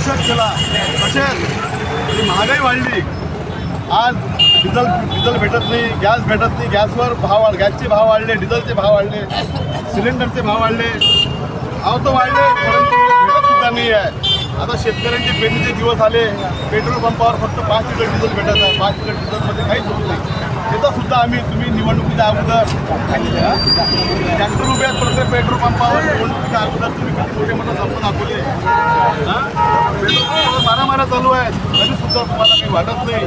निषेध केला. तसेच ही महागाई वाढली. आज डिझेल भेटत नाही, गॅस भेटत नाही, गॅसचे भाव वाढले, डिझेलचे भाव वाढले, सिलेंडरचे भाव वाढले, तो वाढले, परंतु भेटत सुद्धा नाही आहे. आता शेतकऱ्यांचे पेरणीचे दिवस आले. पेट्रोल पंपावर फक्त 5 लिटर डिझेल भेटत आहे. 5 लिटर डिझेलमध्ये काहीच होत नाही. त्याचासुद्धा तुम्ही निवडणुकीच्या अगोदर ट्रॅक्टर उभे आहेत प्रत्येक पेट्रोल पंपावर. निवडणुकीच्या अगोदर तुम्ही मोठे मोठे स्वप्न दाखवले. पेट्रोल पंपावर मारामाऱ्या चालू आहेत, तरीसुद्धा तुम्हाला काही वाटत नाही.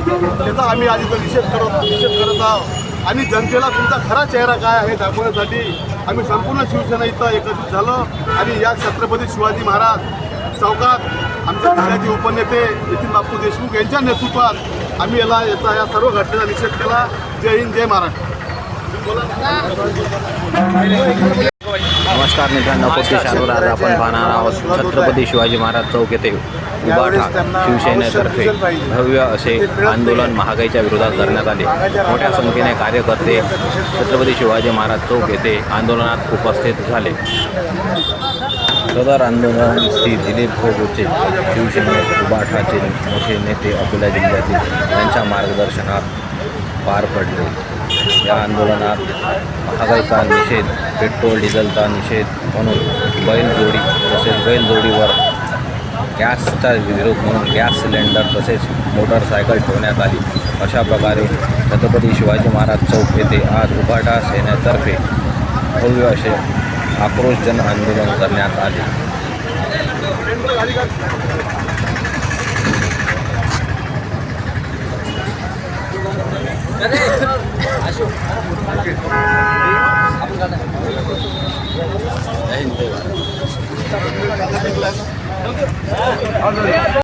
त्याचा आम्ही आधी तर निषेध करत आहोत. आणि जनतेला तुमचा खरा चेहरा काय आहे दाखवण्यासाठी आम्ही संपूर्ण शिवसेना इथं एकत्रित झालो. आणि या छत्रपती शिवाजी महाराज चौकात आमच्या जिल्ह्याचे उपनेते नितीन बापू देशमुख यांच्या नेतृत्वात आम्ही या सर्व घटनेचा निषेध केला. जय हिंद, जय महाराष्ट्र. नमस्कार मित्रांनो, कोटी शानूर. आज आपण पाहणार आहोत छत्रपती शिवाजी महाराज चौक येथे उभाटा शिवसेनेतर्फे भव्य असे आंदोलन महागाईच्या विरोधात करण्यात आले. मोठ्या संख्येने कार्यकर्ते छत्रपती शिवाजी महाराज चौक येथे आंदोलनात उपस्थित झाले. सदर आंदोलन श्री दिलीप घोगुचे शिवसेने उभाटाचे मोठे नेते अकोला जिल्ह्यातील यांच्या मार्गदर्शनात पार पडले. या आंदोलनात महागाईचा निषेध, पेट्रोल डिझेलचा निषेध म्हणून बैलजोडी तसेच बैलजोडीवर गॅसचा विरोध म्हणून गॅस सिलेंडर तसेच मोटरसायकल ठेवण्यात आली. अशा प्रकारे छत्रपती शिवाजी महाराज चौक येथे आज उभाटा सेनेतर्फे भव्य असे आक्रोश जन आंदोलन करण्यात आले.